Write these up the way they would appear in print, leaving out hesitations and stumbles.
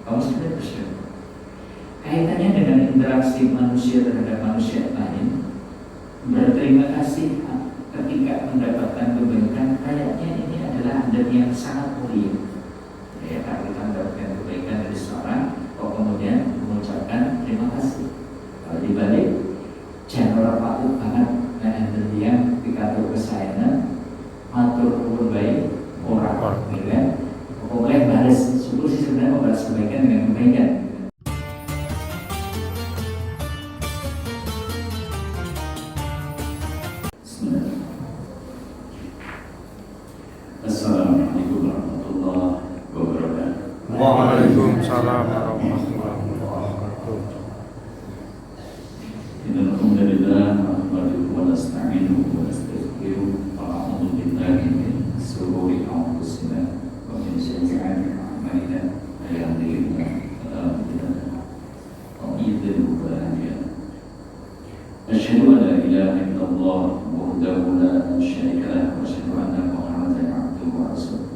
kaum muslimin bersyukur. Kaitannya dengan interaksi manusia terhadap manusia lain, berterima kasih ketika mendapatkan kebaikan, kayaknya ini adalah adat yang sangat mulia. Ya, kalau kita mendapatkan kebaikan dari seorang, kok kemudian mengucapkan terima kasih. Kalau dibalik, jangan patut banget enten yang dikatur kesayangan, matur nuwun baik orang, gitu kan? Boleh balas syukur sih sebenarnya membalas kebaikan dengan kebaikan. Assalamualaikum warahmatullahi wabarakatuh. Waalaikumsalam warahmatullahi wabarakatuh. Alhamdulillah, nahmaduhu wa nasta'inuhu wa nastaghfiruh wa na'udzu billahi min shururi anfusina wa min sayyi'ati a'malina. May yahdihillahu fala mudilla lahu wa may yudlil fala hadiya lahu. Asyhadu an la ilaha illallah wahdahu la syarika lahu wa asyhadu anna Muhammadan abduhu wa rasuluh.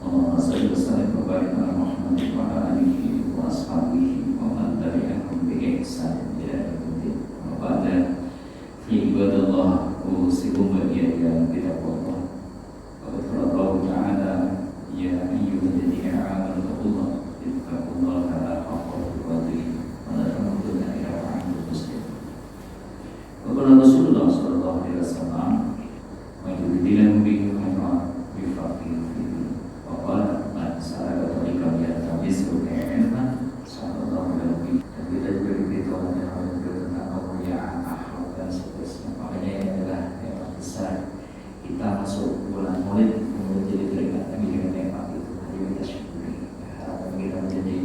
Allahumma shalli wa sallim wa barik ala Muhammad wa ala alihi wa ashabihi wa man tabi'ahum bi ihsan ila yaumil wa ba'da. Ya ibadallah, usikum wa iyyakum bittaqwallah. Wa qala Allah ta'ala, ya ayyuhalladzina amanu taqullaha haqqa tuqatih wa la tamutunna illa wa antum muslimun. Wa qala Rasulullah sallallahu alaihi wasallam, man yuridillahu bihi khairan yufaqihu fid-din. Wa qala man salaka tariqan yaltamisu fihi ilman sallallahu alaihi. Dan kita juga diberitahu tentang kemuliaan akhlak dan seterusnya. Makanya ini adalah nikmat besar. Kita masuk bulan Maulid kemudian jadi teringat lagi dengan nikmat itu. Mari kita syukuri. Harapan kita menjadi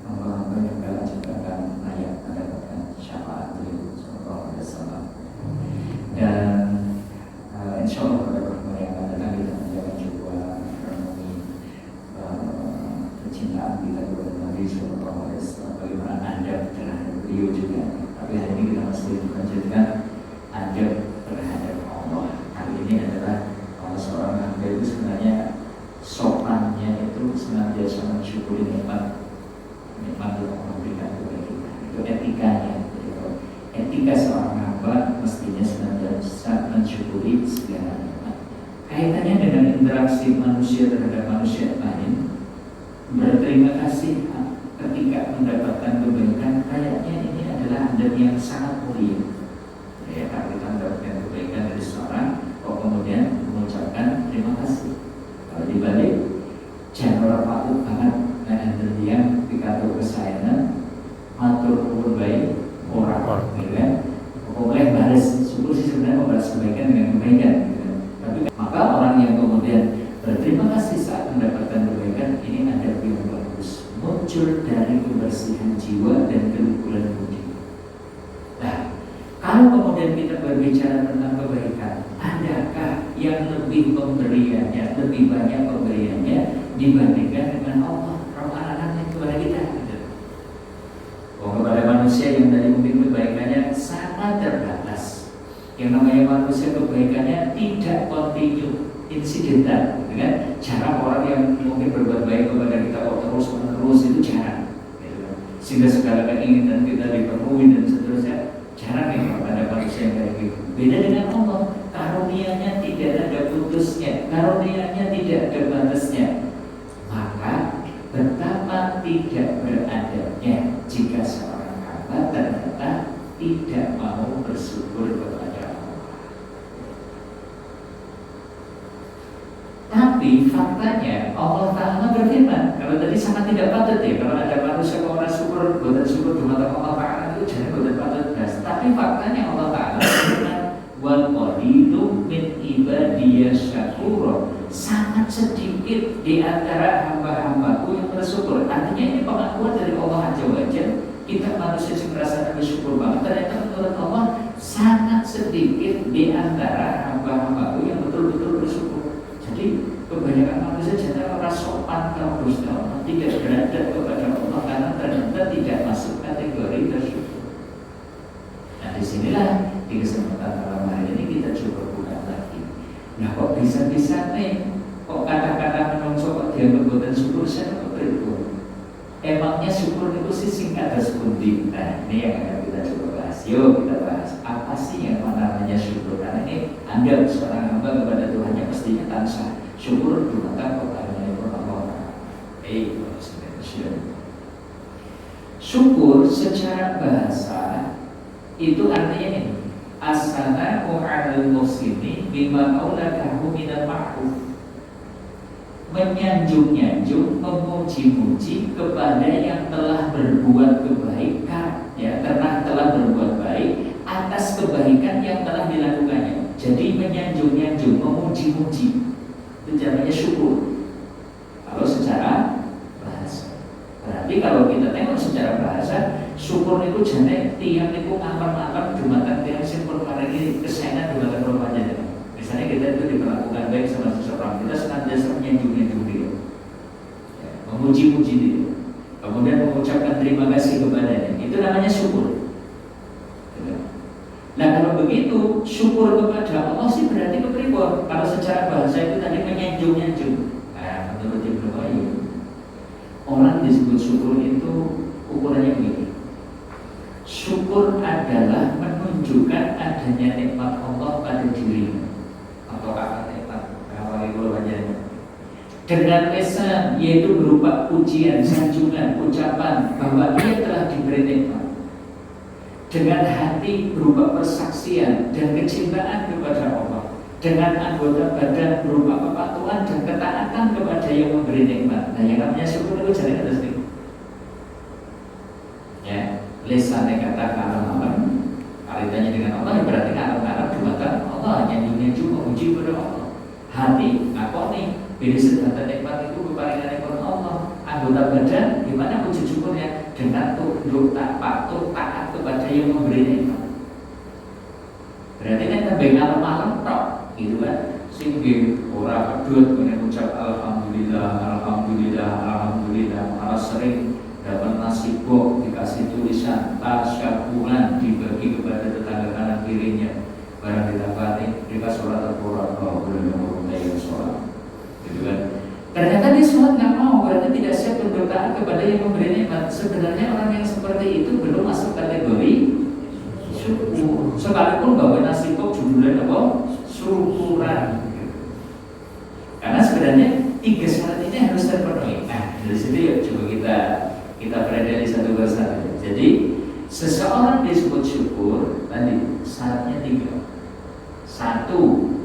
hamba-hamba yang dalam juga akan layak mendapatkan syafaat beliau sallallahu alaihi wasallam. Dan insya Allah pada pertemuan yang akan datang kita akan coba merenungi kecintaan kita kepada Nabi sallallahu alaihi wasallam, bagaimana adab terhadap beliau juga. Tapi hari ini kita masih melanjutkan adab terhadap Allah. Hari ini adalah kalau seorang hamba itu sebenarnya sopannya itu senantiasa mensyukuri nikmat yang Allah berikan kepada kita. Itu etikanya. Etika seorang hamba mestinya senantiasa mensyukuri segala nikmat. Kaitannya dengan interaksi manusia terhadap manusia lain, berterima kasih ketika mendapatkan kebaikan, kayaknya ini adalah adat yang sangat mulia. Ya, kalau kita mendapatkan kebaikan dari seorang, kok kemudian mengucapkan terima kasih. Kalau dibalik, jangan patut banget enten yang dikatur kesayangan, matur nuwun baik orang, gitu kan? Boleh balas syukur sih sebenarnya membalas kebaikan dengan kebaikan. Gitu. Tapi maka orang yang kemudian berterima kasih saat mendapatkan kebaikan, ini ada yang bagus, muncul dari kebersihan jiwa dan keluhuran budi. Nah, kalau kemudian kita berbicara tentang kebaikan, adakah yang lebih pemberiannya, lebih banyak pemberiannya dibandingkan dengan Allah Rabbana kepada kita? Gitu. Kepada manusia yang tadi mungkin kebaikannya sangat terbatas. Yang namanya manusia kebaikannya tidak kontinu, insidental, gitu kan? Jarang orang yang mungkin berbuat baik kepada kita kok terus menerus, itu jarang, gitu kan? Sehingga segala keinginan kita dipenuhi dan seterusnya jarang ya pada manusia yang kayak gitu. Beda dengan Allah, karunia-Nya tidak ada putusnya, karunia-Nya tidak ada batasnya. Maka betapa tidak beradabnya jika seorang hamba ternyata tidak mau bersyukur kepada Allah. Tapi faktanya Allah Ta'ala berfirman, kalau tadi sangat tidak patut ya, kalau ada manusia kok orang syukur, buatan syukur di mata Allah Ta'ala itu jangan buatan patut beras. Tapi faktanya Allah Ta'ala berfirman, wal qalilu min ibadiyas syakur. Sangat sedikit di antara hamba-hambaku yang bersyukur. Artinya ini pengakuan dari Allah Azza wa Jalla. Kita manusia yang merasakan bersyukur banget, ternyata menurut Allah sangat sedikit di antara hamba-hambaku yang betul-betul bersyukur. Jadi kebanyakan manusia jangan orang sopan kalau Gusti Allah, tidak beradab kepada Allah karena ternyata tidak masuk kategori bersyukur. Nah disinilah di kesempatan malam hari ini kita coba buka lagi. Nah kok bisa-bisa nih, kok kata-kata menungso kok dia berbuatan syukur, saya kok bersyukur. Emangnya syukur itu sisi kados pundi? Nah, ini yang akan kita coba bahas. Yuk kita bahas apa sih yang namanya syukur. Karena ini Anda seorang hamba kepada Tuhannya pastinya tansah syukur dumateng kepada Allah. Syukur secara bahasa itu artinya ini as-sana'u 'alal muslimi bima aulakahu minal ma'ruf, menyanjung-nyanjung, memuji-muji kepada yang telah berbuat kebaikan, ya, karena telah berbuat baik atas kebaikan yang telah dilakukannya. Jadi menyanjung-nyanjung, memuji-muji, itu namanya syukur. Kalau secara bahasa, berarti kalau kita tengok secara bahasa, syukur itu jane tiang itu ngampar-ngampar dumateng tiang sing perkara iki kesenengan dumateng rumahnya. Misalnya kita itu diperlakukan baik sama seseorang, kita senantiasa menyanjung-nyanjung dia, ya, memuji-muji dia, kemudian mengucapkan terima kasih kepadanya. Itu namanya syukur. Nah kalau begitu, syukur kepada Allah sih berarti kepribon. Kalau secara bahasa itu tadi menyanjung-nyanjung. Nah menurut Ibnu Qayyim, orang disebut syukur itu ukurannya begini. Syukur adalah menunjukkan adanya nikmat Allah pada dirinya atau akan nikmat dengan lisan, yaitu berupa pujian, sanjungan, ucapan bahwa ia telah diberi nikmat. Dengan hati berupa persaksian dan kecintaan kepada Allah. Dengan anggota badan berupa kepatuhan dan ketaatan kepada yang memberi nikmat. Nah yang namanya syukur itu jadi ada sedikit. Ya, lisannya kata kalam-kalam, kaitannya dengan Allah, berarti kalam-kalam dumateng Allah, nyanyi juga memuji kepada Allah. Hati ngakoni bila sedang nikmat itu beparingan kepada Allah. Anggota badan gimana puji syukurnya? Dengan tunduk, tak patuh, taat kepada yang memberi nikmat. Berarti kan tambah malam-malam tok, gitu kan? Singgi ora pedut mengucap alhamdulillah, alhamdulillah, alhamdulillah. Malah sering dapat nasi bok dikasih tulisan tasyakuran dibagi kepada tetangga kanan kirinya. Barang ditapati dikasih sholat al-Quran, oh belum memulai sholat, gitu kan? Ternyata dia sholat nggak mau, berarti tidak siap berdoa kepada yang memberi nikmat. Sebenarnya orang yang seperti itu belum masuk kategori syukur. Sekalipun bawa nasi bok judulnya apa? Syukuran. Karena sebenarnya tiga syarat ini harus terpenuhi. Nah dari situ ya coba kita pelajari satu persatu. Jadi seseorang disebut syukur tadi syaratnya tiga. Satu,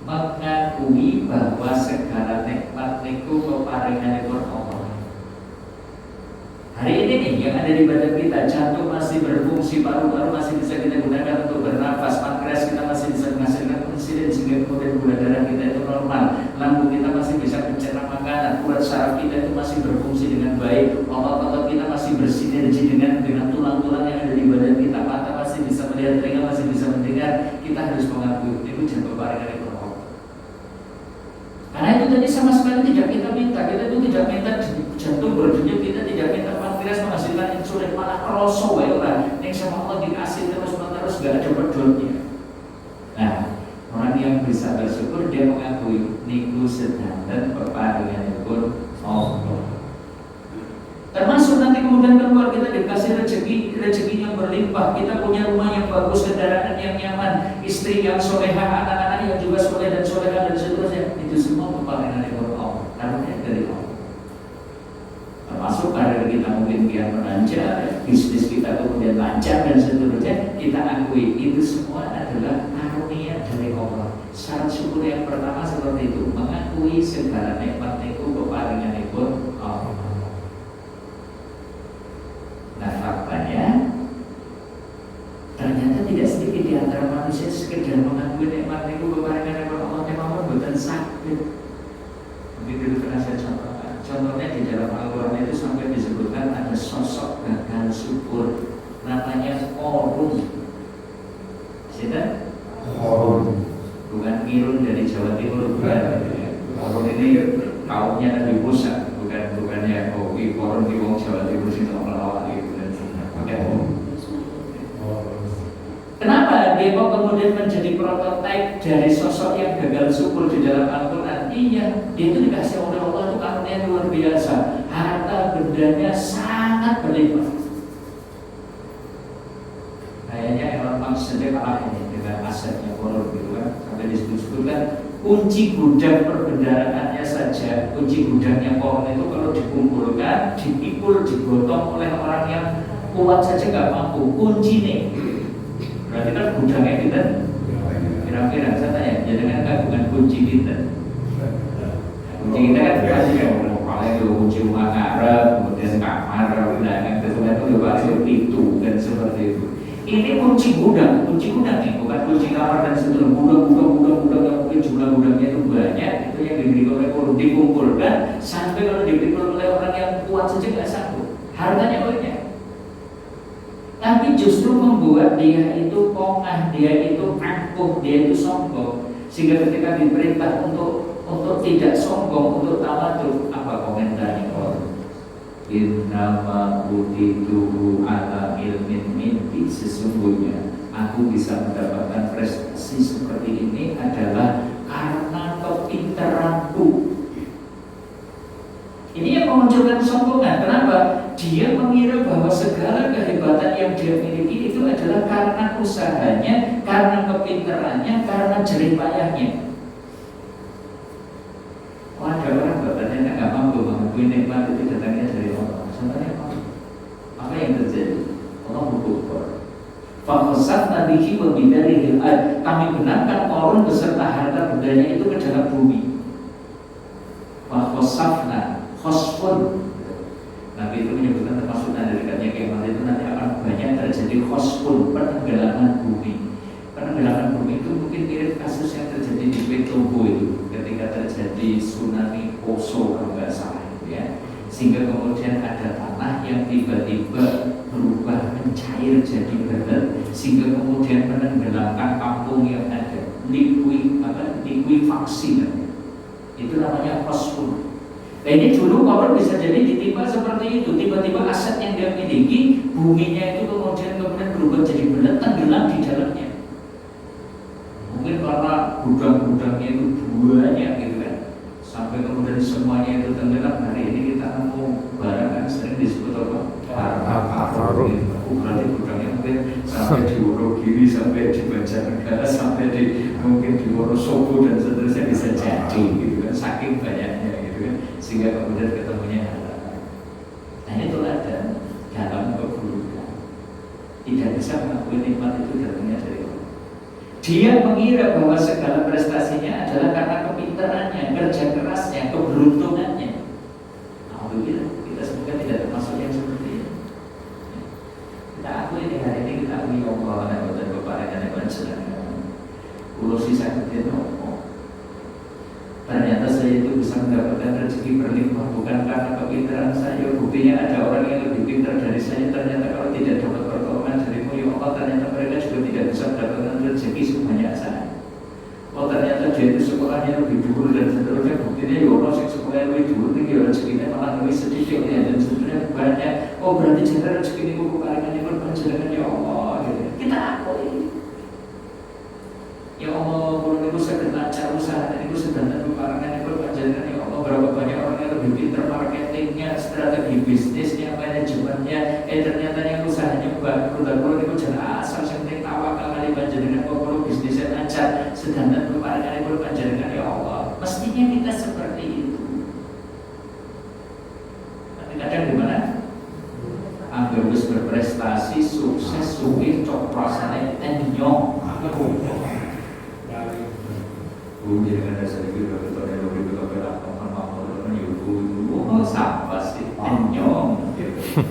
mengakui bahwa segala nikmat niku peparinganipun Allah. Hari ini nih yang ada di badan kita, jantung masih berfungsi, paru-paru masih bisa kita gunakan untuk bernafas, pankreas kita masih bisa menghasilkan insulin sehingga kemudian gula darah kita itu normal, lambung kita masih bisa mencerna makanan, urat saraf kita itu masih berfungsi dengan baik, otot-otot kita masih bersinergi dengan tulang-tulang yang ada di badan kita, mata masih bisa melihat, telinga masih bisa mendengar. Kita harus mengakui itu jantung paringan itu Allah. Karena itu tadi sama sekali tidak kita minta itu tidak minta jantung berdenyut, kita tidak minta pankreas menghasilkan insulin, malah kroso wae ora ning sama Allah dikasih terus gak ada pedotnya. Nah, orang yang bisa bersyukur dia mengakui niku sedanten peparinganipun Allah. Termasuk nanti kemudian keluar kita dikasih rezeki yang berlimpah, kita punya rumah yang bagus, kendaraan yang nyaman, istri yang solehah, anak-anak yang juga soleh dan solehah dan seterusnya. Itu semua peparinganipun Allah, karunia dari Allah. Termasuk karir kita mungkin kian melancar, bisnis kita kemudian lancar dan seterusnya, kita akui itu semua adalah karunia dari Allah. Syarat syukur yang pertama seperti itu, mengakui segala nikmat itu peparinganipun Allah. Nah faktanya ternyata tidak sedikit di antara manusia sekedar mengakui nikmat itu peparinganipun Allah memang bukan sakit. Begitu dulu pernah saya contohkan. Contohnya di dalam Al-Quran itu sampai disebutkan ada sosok gagal syukur namanya Qorun. Siapa? Qorun. Bukan Irun dari Jawa Timur, bukan. Qorun ini kaumnya Nabi Musa, bukannya Qorun di wong Jawa Timur sini orang-orang itu. Kenapa dia kok kemudian menjadi prototipe dari sosok yang gagal syukur di dalam Al-Quran? Iya, dia itu dikasih oleh Allah itu karunia luar biasa, harta bendanya sangat berlimpah. Kayaknya Elon Musk saja kalah ini dengan asetnya Korun gitu kan. Sampai disebut-sebutkan kunci gudang perbendaraannya saja, kunci gudangnya Korun itu kalau dikumpulkan, dipikul, digotong oleh orang yang kuat saja nggak mampu. Kunci nih, berarti kan gudangnya kita kira-kira saya tanya, jangan kan bukan kunci kita. Kunci kita kan pasti yang paling itu kunci rumah Arab, kemudian kamar, undangan, itu pasti pintu dan seperti itu. Ini kunci gudang nih, bukan kunci kamar dan seterusnya. Gudang yang mungkin jumlah gudangnya itu banyak, itu yang diberikan oleh Korun dikumpulkan sampai kalau dipikul oleh orang yang kuat saja nggak sanggup. Hartanya banyak, tapi justru membuat dia itu pongah, dia itu angkuh, dia itu sombong. Sehingga ketika diperintah untuk tidak sombong, untuk tawadhu, apa komentarnya Korun? Innama utituhu ala ilmin minti, sesungguhnya aku bisa mendapatkan prestasi seperti ini adalah karena kepintaranku. Ini yang memunculkan kesombongan. Kenapa? Dia mengira bahwa segala kehebatan yang dia miliki itu adalah karena usahanya, karena kepintarannya, karena jerih payahnya. Ada orang badannya nggak mampu mengakui nikmat itu datangnya dari Allah. Sebenarnya apa yang terjadi? Allah berkufur. Fakhsafna bihi wa bidarihi al-ard. Kami benarkan Korun beserta harta bendanya itu ke dalam bumi. Fakhsafna, khosfun. Nabi itu menyebutkan termasuk tanda dekatnya kiamat itu nanti akan banyak terjadi khosfun, penenggelaman bumi. Penenggelaman bumi itu mungkin mirip kasus yang terjadi di Petobo itu ketika terjadi tsunami Poso kalau nggak salah ya, sehingga kemudian ada tanah yang tiba-tiba berubah mencair jadi berat sehingga kemudian menenggelamkan kampung yang ada, likuifaksi itu namanya fosfor. Nah ini dulu Korun bisa jadi ditimpa seperti itu, tiba-tiba aset yang dia miliki, buminya itu kemudian berubah jadi berat, tenggelam di dalamnya. Mungkin karena gudang-gudangnya itu banyak gitu kan, sampai kemudian semuanya itu tenggelam. Hari ini kita nemu barang kan sering disebut apa? Karun. Berarti gudangnya mungkin sampai di Wonogiri, sampai di Banjarnegara, sampai di mungkin di Wonosobo dan seterusnya bisa jadi gitu kan, saking banyaknya gitu kan, sehingga kemudian ketemunya harta. Nah itulah dalam keburukan tidak bisa mengakui nikmat itu datangnya dari Allah. Dia mengira bahwa segala prestasinya adalah karena kepintarannya, kerja kerasnya, keberuntungannya. Alhamdulillah kita semoga tidak termasuk yang seperti ini. Kita akui ini hari ini, kita akui Allah dan keparengan yang berjalan. Pulau sisa kita ternyata saya itu bisa mendapatkan rezeki berlimpah bukan karena kepintaran saya. Buktinya ada orang yang lebih pintar dari saya. Ternyata kalau tidak dapat pertolongan darimu ya Allah, ternyata mereka juga tidak bisa mendapatkan rezeki sebanyak saya. Oh ternyata dia itu sekolahnya lebih dulu dan seterusnya. Buktinya ya Allah sekolahnya lebih dulu tinggi, rezekinya malah lebih sedikit ya, dan seterusnya banyak. Oh berarti cara rezeki ini keparengan ini berpanjangan ya Allah gitu. Kita akui ya Allah, kalau itu sedang lancar usaha dan itu sedang keparengan itu berpanjangan ya Allah. Berapa banyak orang yang lebih pintar marketingnya, strategi bisnisnya, manajemennya, ternyata yang usahanya bangkrut. Kalau itu jangan asal penting tawakal kali panjenengan, kalau bisnisnya lancar, sedangkan keparengan itu berpanjangan ya Allah. Mestinya kita seperti itu. Tapi kadang gimana? Ambil wis berprestasi, sukses, suwi, coprasane, enyong. Jadi kan saya kira kita ada lebih berapa orang itu siapa sih enyong gitu.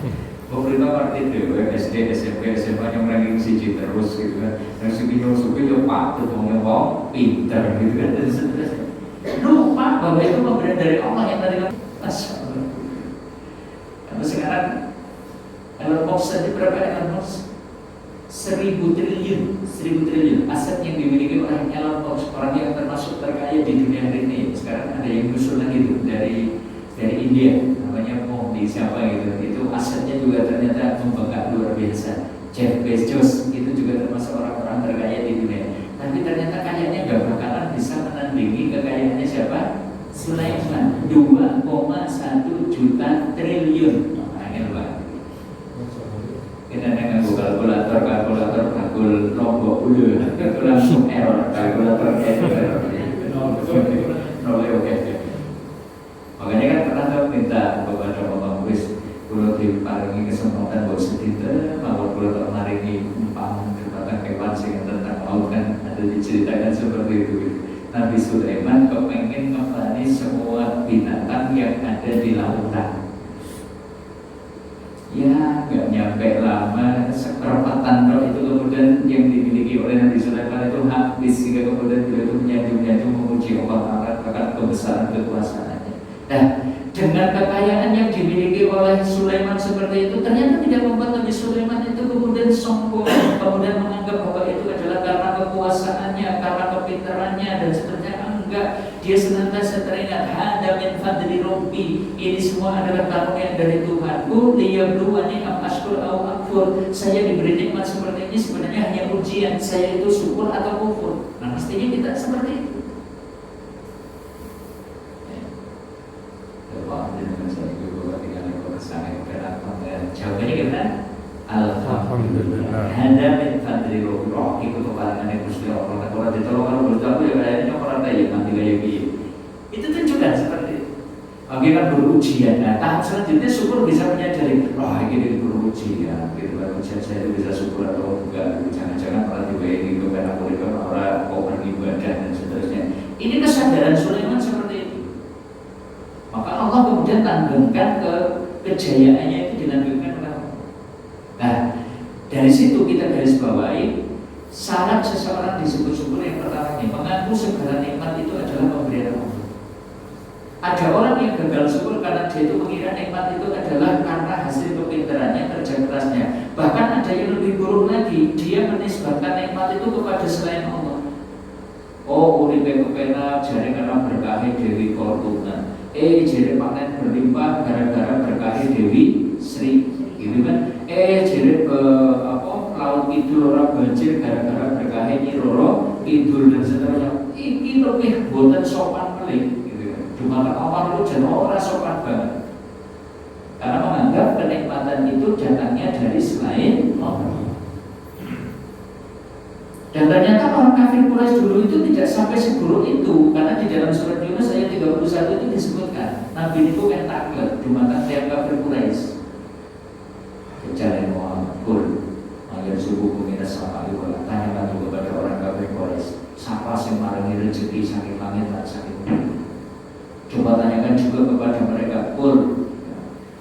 Pemerintah partai dewe SD SMP SMA yang ranking siji terus gitu kan, yang segitu suki patut ngomong pintar gitu kan, dan seterusnya. Lupa bahwa itu pemberian dari Allah yang tadi kan. Karena sekarang Elon Musk saja berapa Elon Musk? 1000 triliun aset yang dimiliki oleh Elon Musk, orang yang termasuk terkaya di dunia hari ini. Sekarang ada yang muncul lagi itu dari India, namanya Modi siapa gitu. Itu asetnya juga ternyata membengkak luar biasa. Jeff Bezos itu juga termasuk orang-orang terkaya di dunia. Tapi ternyata kayaknya gak bakalan bisa menandingi kekayaannya siapa? Sulaiman, 2,1 juta triliun. minta kepada Allah wis kula diparingi kesempatan buat sedita mawon kula tak maringi umpang kepada kewan sing tentang laut kan ada diceritakan seperti itu. Nabi Sulaiman kepengen ngepani semua binatang yang ada di lautan. Ya, nggak nyampe lama seperempatan roh itu kemudian yang dimiliki oleh Nabi Sulaiman itu habis sehingga kemudian beliau itu menyanjung-nyanjung memuji Allah Taala akan kebesaran kekuasaannya. Nah, dengan kekayaan yang dimiliki oleh Sulaiman seperti itu ternyata tidak membuat Nabi Sulaiman itu kemudian sombong, kemudian menganggap bahwa itu adalah karena kekuasaannya, karena kepintarannya dan seterusnya. Enggak, dia senantiasa teringat hada min fadli rabbi, ini semua adalah karunia dari Tuhanku, liyabluwani am ashkur au akfur. Saya diberi nikmat seperti ini sebenarnya hanya ujian, saya itu syukur atau kufur. Nah, mestinya kita seperti itu. Jawabannya gimana? Alhamdulillah. Hada min fadli rabbi, itu kepalangan Gusti Allah. Kalau ditolong kalau Gusti Allah ya kayaknya orang kaya nanti kayak gitu. Itu tunjukkan seperti itu. Bagi kan berujian. Nah, tahap selanjutnya syukur bisa menyadari, ini berujian. Gitu kan ujian saya itu bisa syukur atau enggak. Jangan-jangan orang juga ini bukan aku itu orang kau beribadah dan seterusnya. Ini kesadaran Sulaiman seperti itu. Maka Allah kemudian tanggungkan ke kejayaannya itu dilanggengkan oleh Allah. Nah, dari situ kita garis bawahi syarat seseorang disebut syukur yang pertama ini mengaku segala nikmat itu adalah pemberian Allah. Ada orang yang gagal syukur karena dia itu mengira nikmat itu adalah karena hasil kepintarannya, kerja kerasnya. Bahkan ada yang lebih buruk lagi, dia menisbatkan nikmat itu kepada selain Allah. Oh, uripe kepenak jare karena berkahi Dewi Kortuna. Jare panen berlimpah gara-gara berkahi Dewi Sri. Gitu kan? Jadi laut kidul ora banjir gara-gara berkahi Nyi Roro Kidul dan seterusnya. Iki lebih boten sopan melih gitu kan. Cuma Allah itu jan ora sopan banget. Karena menganggap kenikmatan itu datangnya dari selain Allah. Dan ternyata orang kafir Quraisy dulu itu tidak sampai seburuk itu, karena di dalam surat Yunus ayat 31 itu disebutkan Nabi itu kan takut dumateng tiap kafir Quraisy. Kejalan Muhammad kul agar subuh kuminas sama ibu tanyakan juga kepada orang kafir Quraisy siapa yang maringi rezeki saking langit dan saking bumi. Coba tanyakan juga kepada mereka kul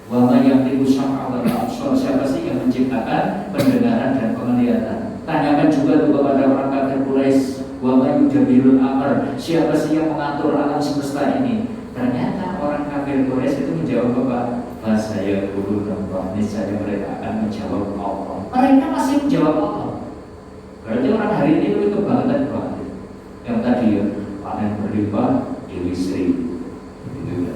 wama yang diusap Allah absor, siapa sih yang menciptakan pendengaran dan penglihatan. Tanyakan juga kepada orang kafir Quraisy wama yujabirul amr, siapa sih yang mengatur alam semesta ini. Ternyata orang kafir Quraisy itu menjawab apa? Saya guru dan niscaya mereka akan menjawab Allah. Mereka masih menjawab Allah. Berarti orang hari ini lebih kebangetan banget. Yang tadi ya panen berlimpah Dewi Sri, gitu ya.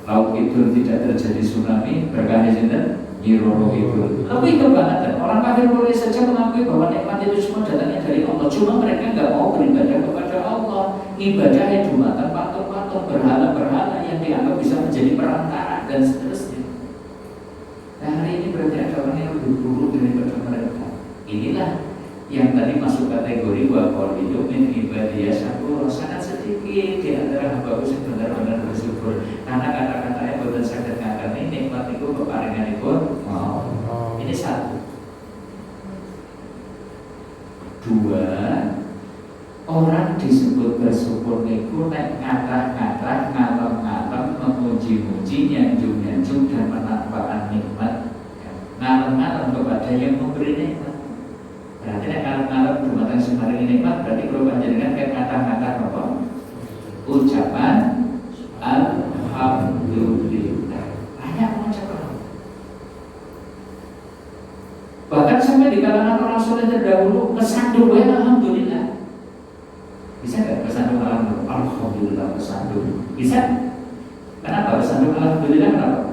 Laut itu tidak terjadi tsunami berkah sinten Nyi Roro itu. Lebih kebangetan. Orang kafir boleh saja mengakui bahwa nikmat itu semua datangnya dari Allah. Cuma mereka nggak mau beribadah kepada Allah. Ibadahnya dumateng patung-patung, berhala-berhala yang dianggap bisa menjadi perantara dan seterusnya. Nah, hari ini berarti ada orang yang lebih buruk daripada mereka. Inilah yang tadi masuk kategori bahwa hidup min ibadiyah syakur sangat sedikit di antara hamba yang benar-benar bersyukur. Karena kata-katanya boten saged ngakeni nikmat itu keparinganipun Allah. Ini satu. Dua, orang disebut bersyukur niku nek ngatah-ngatah, ngalem-ngalem, memuji-muji, nyanjung-nyanjung dan menampakkan nikmat. Ngalem-ngalem kepada yang memberi nikmat. Berarti nek ngalem-ngalem dumateng semaring nikmat, berarti kalau panjenengan kayak ngatah-ngatah apa? Ucapan alhamdulillah. Banyak mengucapkan. Bahkan sampai di kalangan orang soleh terdahulu kesandung wae alhamdulillah. Bisa nggak kesandung alhamdulillah kesandung? Bisa? Kenapa kesandung alhamdulillah? Kenapa?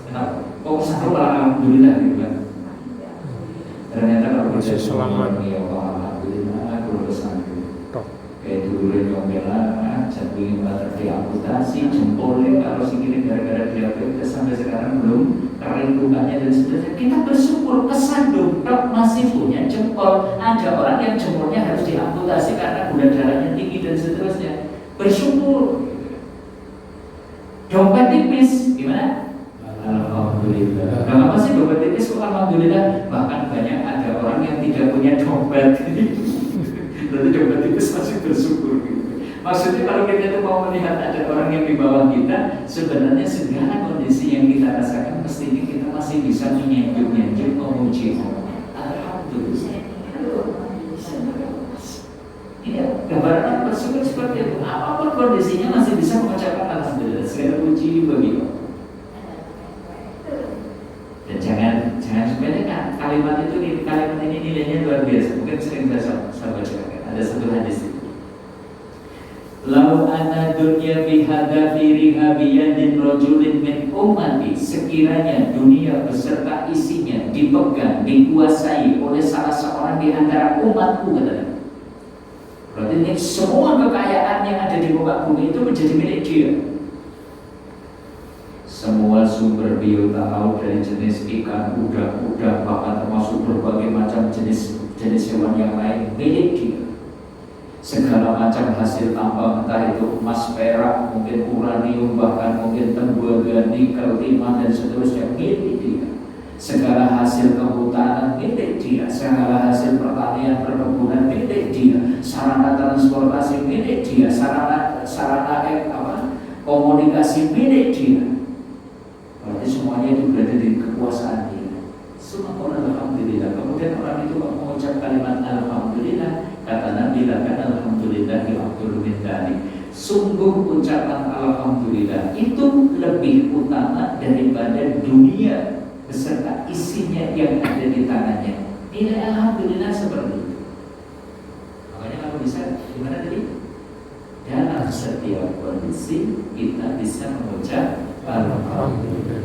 Kenapa? Kok kesandung alhamdulillah gitu kan? Ternyata kalau kita selamat ya alhamdulillah kalau kesandung. Kayak dulu nyomelan, jadi malah diamputasi jempolnya kalau segini gara-gara diabetes sampai sekarang belum kering lukanya dan seterusnya. Kita bersyukur kesandung masih punya jempol. Ada orang yang jempolnya harus diamputasi karena gula darahnya tinggi dan seterusnya. Bersyukur. Dompet tipis, gimana? Alhamdulillah. Nah, apa sih dompet tipis? Alhamdulillah. Bahkan banyak ada orang yang tidak punya dompet. Berarti dompet tipis masih bersyukur. Maksudnya kalau kita itu mau melihat ada orang yang di bawah kita, sebenarnya segala kondisi yang kita rasakan mestinya kita masih bisa menyanjung-nyanjung memuji Allah. Alhamdulillah. Iya, gambaran bersyukur seperti itu. Apapun kondisinya masih bisa mengucapkan alhamdulillah. Segala puji bagi Allah. Dan jangan sepelekan kalimat itu. Kalimat ini nilainya luar biasa. Mungkin sering saya bacakan. Ada satu hadis itu. Lau anna dunya bihada firiha biyadin rajulin min ummati, sekiranya dunia beserta isinya dipegang, dikuasai oleh salah seorang di antara umatku, katanya. Berarti ini semua kekayaan yang ada di muka bumi itu menjadi milik dia. Semua sumber biota laut dari jenis ikan, udang, bahkan termasuk berbagai macam jenis hewan yang lain milik dia. Segala macam hasil tambang, entah itu emas, perak, mungkin uranium, bahkan mungkin tembaga, nikel, timah dan seterusnya milik dia. Segala hasil kehutanan milik dia, segala hasil pertanian, perkebunan milik dia, sarana transportasi milik dia, sarana komunikasi milik dia. Berarti semuanya itu berada di kekuasaan dia. Semua orang alhamdulillah. Kemudian orang itu mengucap kalimat alhamdulillah. Kata Nabi, lakan alhamdulillah Abdul Mindani. Sungguh ucapan alhamdulillah itu lebih utama daripada dunia beserta isinya yang ada di tangannya. Nilai alhamdulillah seperti itu. Makanya kalau bisa gimana tadi? Dalam setiap kondisi kita bisa mengucap alhamdulillah.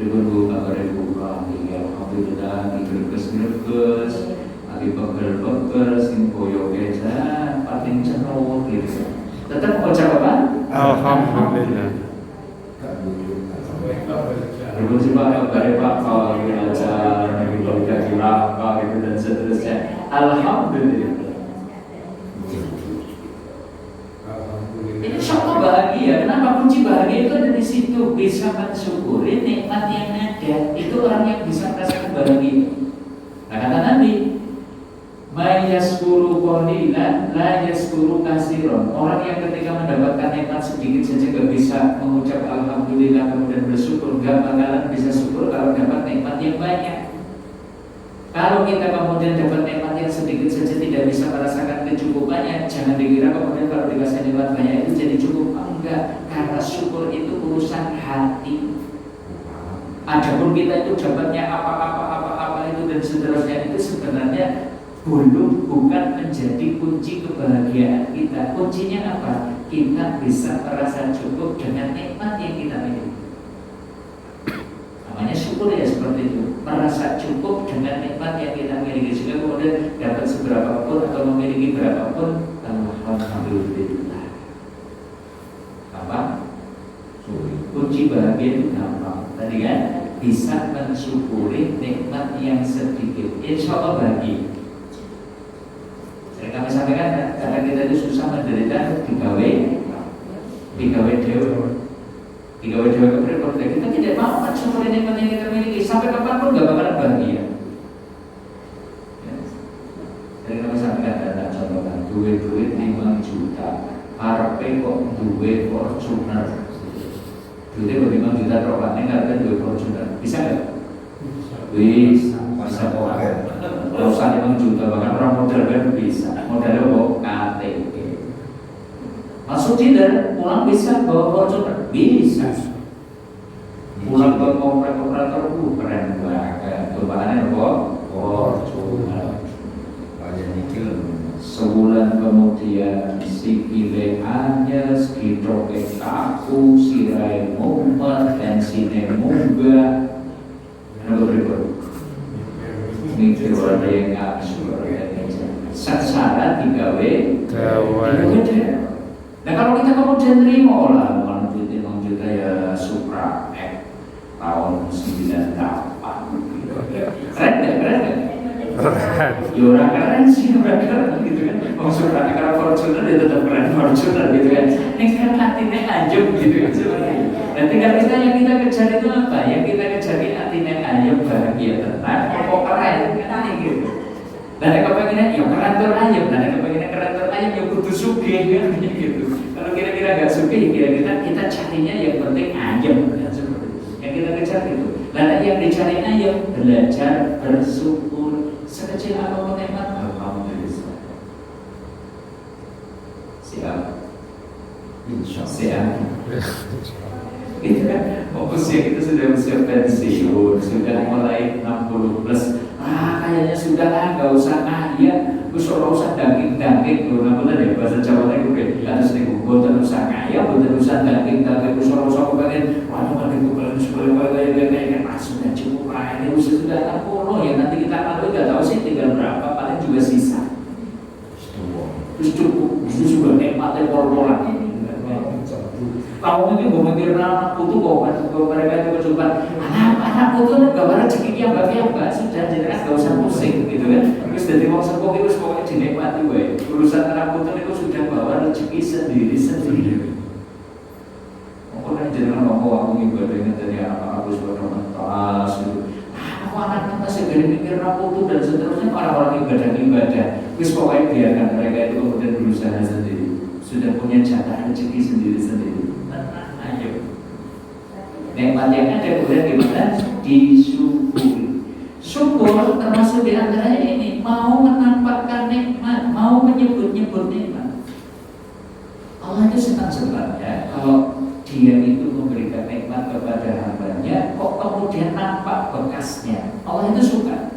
Ribu alhamdulillah, digerges-gerges, lagi pegel-pegel, sing boyo keja, pating cenut gitu. Tetap mengucap apa? Alhamdulillah. Berikut siapa dari Pak kalau ajar, nabi baca hilafah gitu dan seterusnya. Alhamdulillah. Insya Allah bahagia. Kenapa kunci bahagia itu ada di situ? Bisa mensyukuri nikmat yang ada. Itu orang yang bisa merasakan bahagia. Nah, kata Nabi, "May yaskuru qalilan la yaskuru katsiran." Orang yang ketika mendapatkan nikmat sedikit saja gak bisa mengucap alhamdulillah kemudian bersyukur, gak bakalan bisa syukur kalau dapat nikmat yang banyak. Kalau kita kemudian dapat nikmat yang sedikit saja tidak bisa merasakan kecukupannya, jangan dikira kemudian kalau dikasih nikmat banyak itu jadi cukup. Enggak, karena syukur itu urusan hati. Adapun kita itu dapatnya apa itu dan seterusnya, itu sebenarnya bukan menjadi kunci kebahagiaan kita. Kuncinya apa? Kita bisa merasa cukup dengan nikmat yang kita miliki. Namanya syukur ya seperti itu, merasa cukup dengan nikmat yang kita miliki, sehingga kemudian dapat seberapa pun atau memiliki berapapun, alhamdulillah. Apa? Kunci bahagia itu gampang. Tadi kan bisa mensyukuri nikmat yang sedikit, insya Allah bahagia. Jadi kami sampaikan karena kita itu susah menderita digawe dewa keberapa kita tidak mau mensyukuri nikmat yang kita miliki sampai kapanpun gak bakalan bahagia. Jadi kami sampaikan data contohkan duit 5 juta, harapnya kok duit Fortuner. Duitnya 5 juta rokoknya nggak duit Fortuner, bisa nggak? Bisa kok. Kalau usah 5 juta bahkan orang modal kan bisa. Modalnya bawa KTP. Masuk dealer, pulang bisa bawa Fortuner, bisa. Pulang ke operator, keren banget. Tumpangannya kok Fortuner. Sebulan kemudian sikile anyes, gitroke kaku, sirai mumet, tensine munggah. Kenapa berikut? Mikir ada yang ngabsur, secara digawe. Nah kalau kita kemudian terima olah 6 juta ya Supra X tahun 98. Keren gak? keren. Ya orang keren sih, orang keren gitu kan. Maksudnya karena Fortuner dia tetap keren Fortuner gitu kan. Ini kan hatinya anjum gitu kan sebenarnya. Dan tinggal kita yang kita kejar itu apa? Yang kita kejar ini hatinya anjum, bahagia, tenang, kok keren kan gitu. Dan yang kepengennya ya keren tur ayam, dan yang kepengennya keren tur ayam ya kudu sugih kan gitu. Kalau kira-kira nggak sugih, kira-kira kita carinya yang penting ayam kan seperti itu. Yang kita kejar itu. Lalu yang dicari ayam belajar bersyukur sekecil apapun nikmat alhamdulillah. Siap. Siap. Itu kan usia kita sudah usia pensiun, sudah mulai 60 plus. Kayaknya sudah lah, nggak usah kaya, terus orang usah daging-daging, loh, namanya deh bahasa Jawa itu harus dikubur, terus usah kaya, terus usah daging-daging, terus orang usah kepengen, waduh kalau dikubur sekolah kayak sudah cukup lah, ini usia sudah 60 ya, nanti kita kalau nggak tahu sih tinggal berapa, paling juga sisa. Terus cukup, itu juga nikmatnya pol-polan ini. Kamu ini gue mikir anakku tuh kok mereka itu kecuali anakku tuh gak ada rezekinya apa sudah jadi kan gak usah pusing gitu kan. Terus dari mau sepuh itu semuanya dinikmati gue. Urusan anakku tuh itu sudah bawa rezeki sendiri. Pokoknya jangan ngomong aku ibadahnya dari anak aku sebagai mentas gitu. Aku anak masih dari mikir aku tuh dan seterusnya orang-orang ibadah. Terus pokoknya biarkan mereka itu kemudian berusaha sendiri. Sudah punya jatah rezeki sendiri. Ayo. Nikmat yang ada kemudian gimana? Disyukuri. Syukur termasuk di antaranya ini mau menampakkan nikmat, mau menyebut-nyebut nikmat. Allah itu senang sebenarnya kalau Dia itu memberikan nikmat kepada hambanya, kok kemudian nampak bekasnya. Allah itu suka.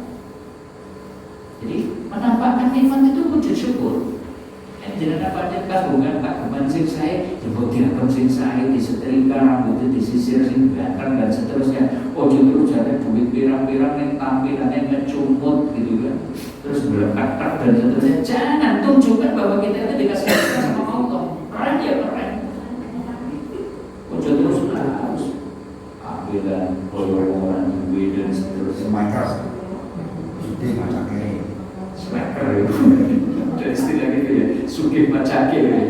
Jadi menampakkan nikmat itu wujud syukur. Jangan pada kagungan kagungan sing saya, jemput diagam sing saya, disetrika rambutnya, disisir sing ganteng dan seterusnya. Oh justru jadi duit pirang-pirang yang tampilannya ngecumut gitu kan, terus berlekat dan seterusnya. Jangan tunjukkan bahwa kita itu dikasih sama Allah. Keren ya keren. Oh justru sudah harus ambilan orang duit dan seterusnya. Semaker, itu macamnya. Semaker itu. Ada istilah gitu ya, sugih macake ya.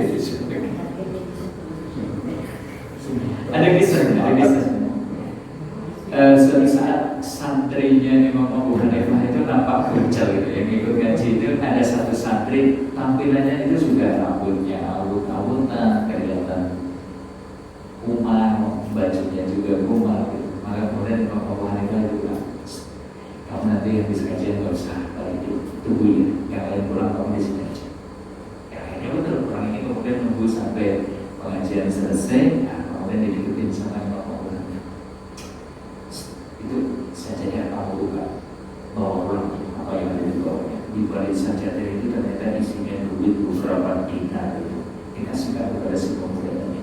Ada kisah. Suatu saat santrinya Imam Abu Hanifah itu nampak bocil gitu, yang ikut ngaji itu ada satu santri tampilannya itu sudah rambutnya awut-awutan, kelihatan kumar, bajunya juga kumar gitu. Maka kemudian Imam Abu Hanifah itu bilang, kamu nanti habis kajian nggak usah balik itu, tunggu ya, yang lain pulang kamu di sini aja. Ya akhirnya betul, orang ini kemudian nunggu sampai pengajian selesai, nah kemudian diikutin sama Imam Abu Hanifah. Itu saja kamu buka bawa pulang apa yang ada di bawahnya. Di balik sajadah itu ternyata isinya duit beberapa dinar itu dikasihkan kepada si pemuda ini.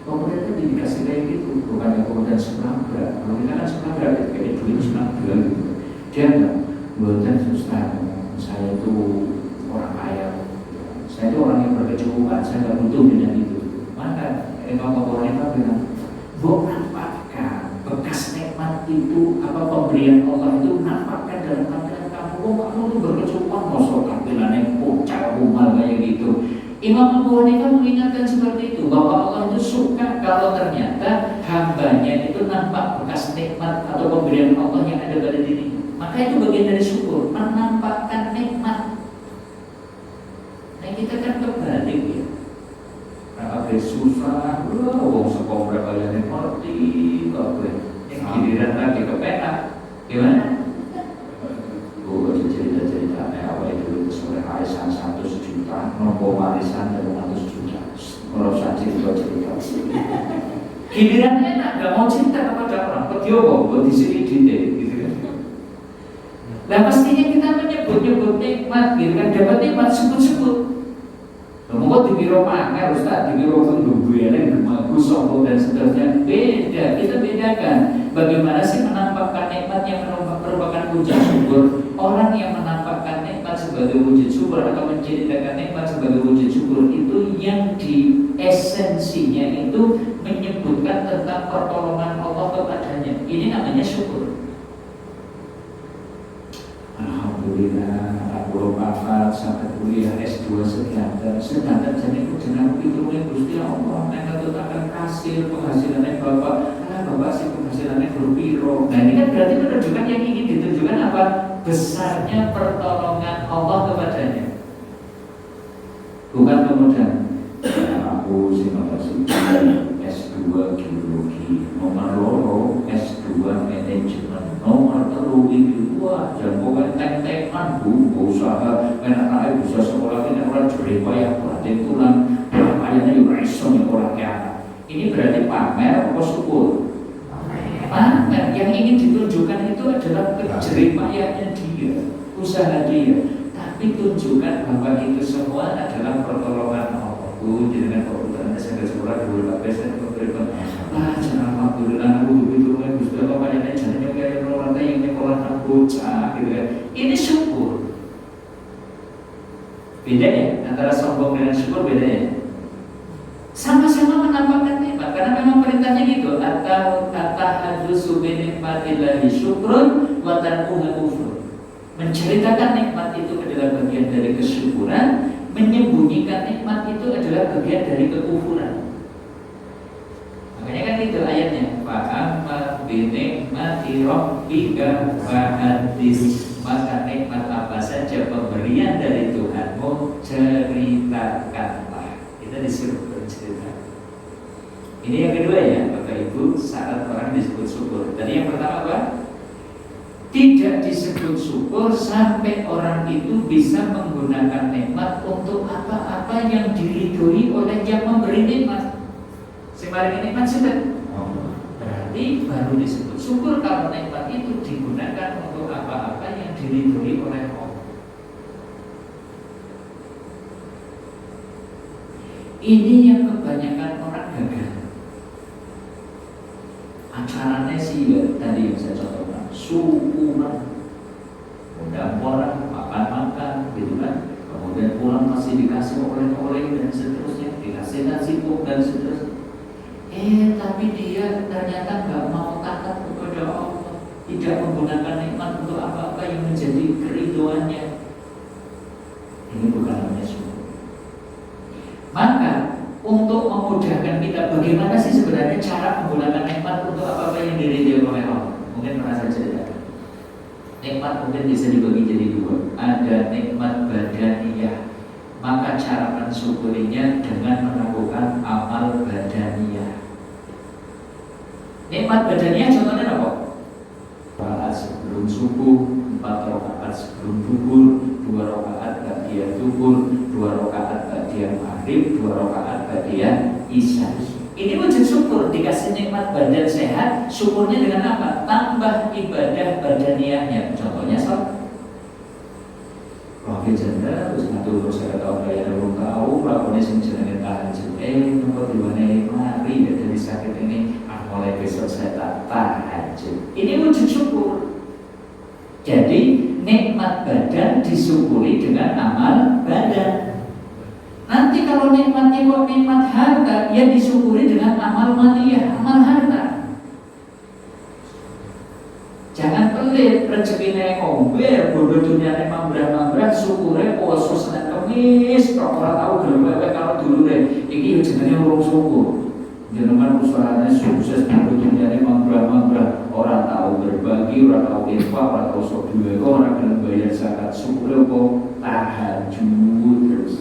Pemuda itu dikasih kayak gitu, bukannya kemudian sebelah. Kalau kita kan sebelah gitu, kayak duit sebelah gitu. Dia enggak, buatan susah. Saya itu orang kaya, saya itu orang yang berkecukupan, saya nggak butuh dengan itu. Maka Imam Abu Hanifah bilang, nampakkan bekas nikmat itu, apa pemberian Allah itu nampakkan dalam tampilan kamu. Kamu itu berkecukupan, mosok tampilannya pucat, kumal kayak gitu. Imam Abu Hanifah mengingatkan seperti itu, bahwa Allah itu suka kalau ternyata hambanya itu nampak bekas nikmat atau pemberian Allah yang ada pada dirinya. Maka itu bagian dari syukur, menampakkan nikmat. Nah kita kan kebalik ya. Nah ada susah, wong sekolah berapa yang ngerti, yang giliran lagi kepenak, gimana? Cerita awal itu seorang arisan 100 juta, nombor warisan 200 juta. Kalau saya cerita giliran enak, gak mau cerita kepada orang. Ketiobok, buat di sini gitu kan. Nah pastinya kita menyebut-nyebut nikmat, gitu kan, dapat nikmat sebut-sebut. Mungkin dikira pamer, Ustaz, dikira pengguguran, bagus, sombong dan seterusnya. Beda, kita bedakan. Bagaimana sih menampakkan nikmat yang merupakan wujud syukur? Orang yang menampakkan nikmat sebagai wujud syukur atau menceritakan nikmat sebagai wujud syukur itu yang di esensinya itu menyebutkan tentang pertolongan Allah kepadanya. Ini namanya syukur. Alhamdulillah. alhamdulillah anak kula papat sampai kuliah S2 sedangkan jenengan jenengan pitulunge Gusti Allah nek akan hasil penghasilannya bapak sih penghasilannya berpiro. Nah ini kan berarti menunjukkan yang ingin ditunjukkan apa? Besarnya pertolongan Allah kepadanya. Bukan kemudian aku S2 geologi, nomor 2 S2 manajemen, nomor 3 itu wah jangan pokoknya tek-tekan bu usaha enak-enak bisa sekolah ini orang jadi payah berarti tulang payahnya juga iso orang kayak ini berarti pamer apa syukur? Pamer. Yang ingin ditunjukkan itu adalah kejeripayahnya dia, usaha dia. Tapi tunjukkan bahwa itu semua adalah pertolongan Allah. Dengan kebutuhan saya sekolah dulu tapi saya berikan jangan alhamdulillah aku begitu Gusti Allah banyak jangan kayak orang yang nyekolah bocah gitu kan. Ini syukur. Beda ya antara sombong dengan syukur beda ya. Sama-sama menampakkan nikmat karena memang perintahnya gitu atau hadusu bi nikmatillahi syukrun wa tarkuha kufrun. Menceritakan nikmat itu adalah bagian dari kesyukuran, menyembunyikan nikmat itu adalah bagian dari kekufuran. Makanya kan itu ayatnya fa'amma bi nikmati rabbika fahadits. Maka nikmat apa saja pemberian dari Tuhanmu ceritakanlah. Kita disuruh bercerita. Ini yang kedua ya Bapak Ibu, saat orang disebut syukur. Tadi yang pertama apa? Tidak disebut syukur sampai orang itu bisa menggunakan nikmat untuk apa-apa yang diridhoi oleh yang memberi nikmat. Semarin nikmat sudah. Berarti baru disebut syukur kalau nikmat itu digunakan untuk apa-apa yang diridhoi oleh Allah. Ini yang kebanyakan orang gagal. Acaranya sih ya, tadi yang saya contohkan syukuran, undang orang makan-makan gitu kan, kemudian pulang masih dikasih oleh-oleh dan seterusnya, dikasih nasi pun dan seterusnya. Tapi dia ternyata nggak mau taat kepada Allah, tidak menggunakan nikmat untuk apa-apa yang menjadi keridhoannya. Ini bukan namanya syukur. Maka untuk memudahkan kita bagaimana sih sebenarnya cara menggunakan nikmat untuk apa-apa yang diridhoi oleh Allah. Mungkin pernah saya ceritakan. Nikmat mungkin bisa dibagi jadi dua. Ada nikmat badaniyah. Maka cara mensyukurinya dengan melakukan amal badaniyah. Nikmat badaniyah contohnya apa? Rakaat sebelum subuh, 4 rakaat sebelum duhur, 2 rakaat ba'diyah duhur, 2 rakaat ba'diyah maghrib, 2 rakaat ba'diyah isya. Ini wujud syukur, dikasih nikmat badan sehat, syukurnya dengan apa? Tambah ibadah badaniyahnya. Contohnya sholat. Wakil janda, terus ngatur saya tahu kayak belum tahu, lakukannya sing jenenge tahajud. Nomor 2 mari ya dari sakit ini, mulai besok saya tak tahajud. Ini wujud syukur. Jadi nikmat badan disyukuri dengan amal badan. Nanti kalau nikmatnya kok nikmat harta, ya disyukuri dengan amal maliyah, amal harta. Jangan pelit, rezekinya omber, bodoh dunia mambrah-mambrah, syukurnya poso Senin Kamis, orang tahu gelem kalau dulu deh, ini jenenge urung syukur. Jenengan usahanya sukses bodoh dunia mambrah-mambrah, orang tahu berbagi, orang tahu infak, orang tahu sok duwe, orang gelem bayar zakat, syukurnya kok tahajud terus.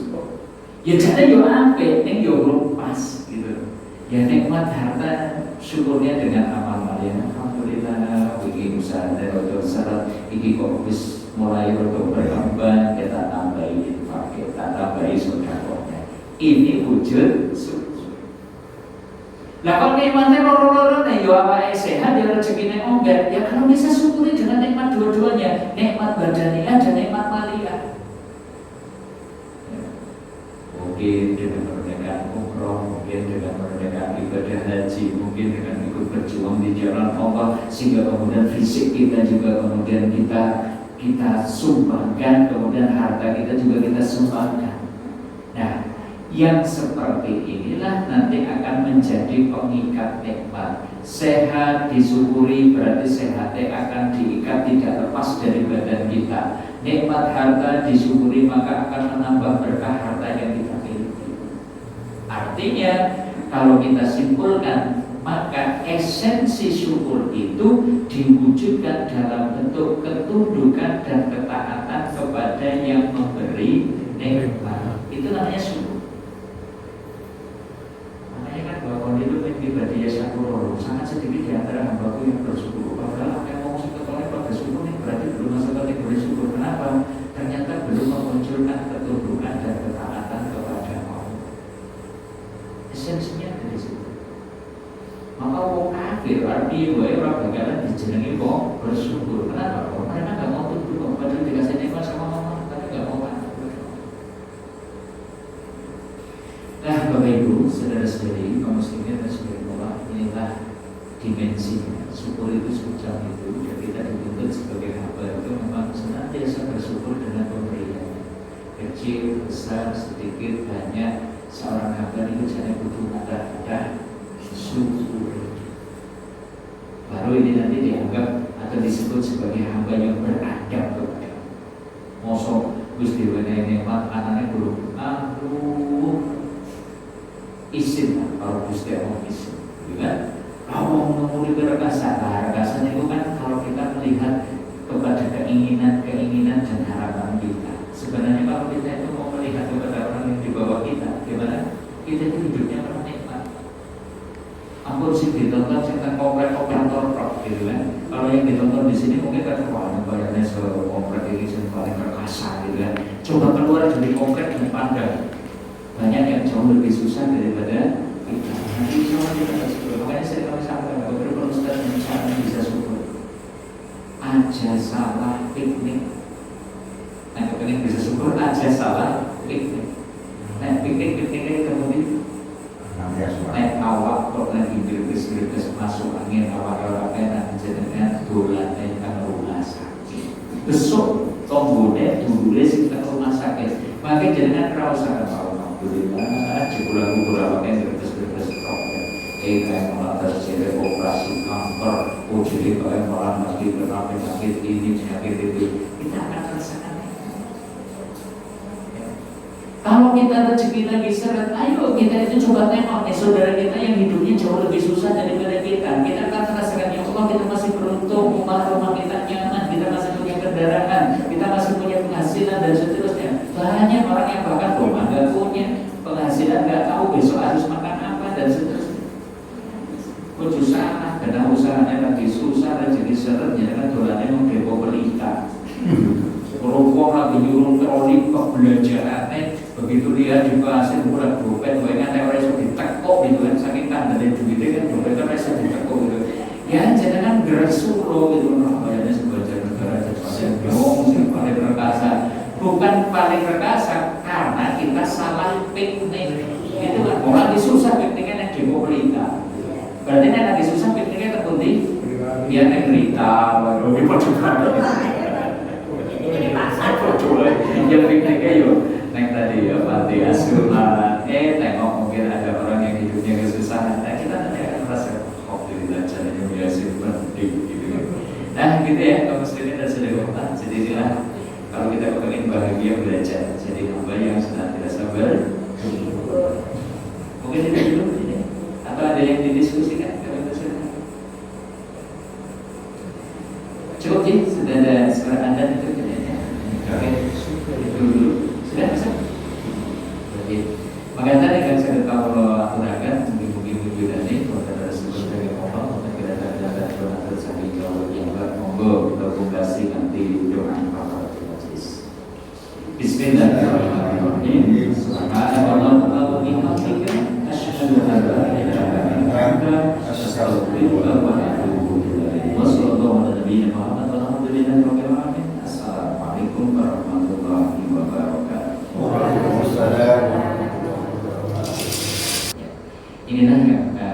Ya jadi yo apik, ning yo pas gitu. Ya nikmat harta syukurnya dengan amal maliyah. Alhamdulillah, iki usaha dari syarat iki kok wis mulai berkembang, kita tambahin pakai, kita tambahin sedekahnya. Ini wujud syukur. Lah kalau nikmatnya loro-loro nih, yo awake sehat, ya rezekine onggar. Ya kalau bisa syukuri dengan nikmat dua-duanya, nikmat badaniyah dan nikmat maliyah. Mungkin dengan merdeka umroh, mungkin dengan merdeka ibadah haji, mungkin dengan ikut berjuang di jalan Allah, sehingga kemudian fisik kita juga kemudian kita sumbangkan, kemudian harta kita juga kita sumbangkan. Nah, yang seperti inilah nanti akan menjadi pengikat nikmat. Sehat disyukuri berarti sehatnya akan diikat tidak lepas dari badan kita. Nikmat harta disyukuri maka akan menambah berkah harta yang kita miliki. Artinya kalau kita simpulkan, maka esensi syukur itu diwujudkan dalam bentuk ketundukan dan ketaatan kepada yang memberi nikmat. Itu namanya syukur. Makanya kan bahwa itu pribadi ya syukur. Sangat sedikit di antara hambaku yang bersyukur. Padahal yang ngomong sebetulnya pada syukur ini berarti belum masuk kategori syukur. Kenapa? Ternyata belum memunculkan ketundukan dan ketaatan kepada Allah. Esensinya dari situ. Maka orang kafir artinya bahwa orang bakalan dijenengi kok bersyukur. Kenapa? Mereka nggak mau tunduk padahal dikasih nikmat sama Allah, tapi nggak mau taat. Nah, Bapak Ibu, saudara-saudari, kaum muslimin dan saudara-saudara, inilah dimensinya. Syukur itu semacam itu. Dan kita dituntut sebagai hamba itu memang senantiasa bersyukur dengan pemberian. Kecil, besar, sedikit, banyak. Seorang hamba itu jangan butuh ada syukur. Baru ini nanti dianggap atau disebut sebagai hamba yang beradab kepada mosok Gusti Wene nikmat anaknya belum isin kalau Gusti Allah isin, juga Allah mengundi berkasa itu kan kalau kita melihat kepada keinginan dan harapan kita. Sebenarnya kalau kita itu mau melihat kepada orang yang di bawah kita, gimana? Kita itu hidupnya pernah nikmat. Ampun sih ditonton tentang operator prop gitu kan. Kalau yang ditonton di sini mungkin kan wah bayarnya sebuah komplek ini paling perkasa gitu kan. Coba keluar dari komplek dan pandang. Banyak yang jauh lebih susah daripada kita. Nanti sama kita harus syukur. Makanya saya kami sampaikan beberapa ustaz yang sangat bisa syukur. Aja salah piknik. Nah, kepengen bisa syukur aja salah piknik. Nah, pikniknya kemudian naik awak kok lagi gerges masuk angin awak-awaknya nanti dengan dolannya kan rumah sakit. Besok tombone dulu sing rumah sakit. Maka jenengan rasa alhamdulillah jebulan awaknya gerges kok. Kayak malah terjadi operasi kanker, jadi kayak malah masih penyakit ini penyakit itu. Kita akan rasakan. Kalau kita rezeki lagi seret, ayo kita itu coba tengok nih saudara kita yang hidupnya jauh lebih susah daripada kita. Kita akan merasakan ya Allah kita masih beruntung, rumah kita nyaman, kita masih punya kendaraan, kita masih punya penghasilan dan seterusnya. Banyak orang yang bahkan rumah nggak punya penghasilan, nggak tahu besok harus makan apa dan seterusnya. Kudu sana, karena usahanya lagi susah, rezeki seret, jangan dolannya mau depo pelita. Rokok lagi nyuruh troli pembelajarannya. Begitu dia di pasir mulai dompet, banyak yang orang sudah ditekuk gitu kan, saking dari duitnya kan dompetnya orang sudah ditekuk gitu. Ya jangan gerak suruh gitu, bayarnya sebagai negara jadi bohong sih paling perkasa, bukan paling perkasa karena kita salah piknik. Itu kan orang disusah pikniknya yang demo pelita. Berarti yang lagi susah pikniknya terpundi, dia cerita, baru di pojokan. Yang pikniknya yuk. Yang tadi ya panti asuhan, tengok mungkin ada orang yang hidupnya kesusahan. Nah kita nanti akan merasa alhamdulillah caranya biasa penting gitu. Nah gitu ya kaum muslimin dan saudara. Jadi inilah kalau kita ingin bahagia belajar. Jadi hamba yang senantiasa mungkin itu dulu ini. Atau ada yang didiskusikan kalau itu sudah cukup sih sudah ada suara anda itu kayaknya. Oke itu dulu. Sudah bisa? Jadi, makanya tadi kan saya tahu aturakan mungkin ini kalau ada sesuatu yang ngomong, kita ada doa tersebut yang monggo kita publikasi nanti doa Bapak Majlis. Bismillahirrahmanirrahim. Subhanallah wa bihamdihi asyhadu an la ilaha illa anta astaghfiruka wa atubu ilaik. Wassallallahu ala nabiyyina Muhammad walhamdulillahi rabbil alamin. Assalamualaikum warahmatullahi wabarakatuh. Waalaikumsalam. Inilah yang kita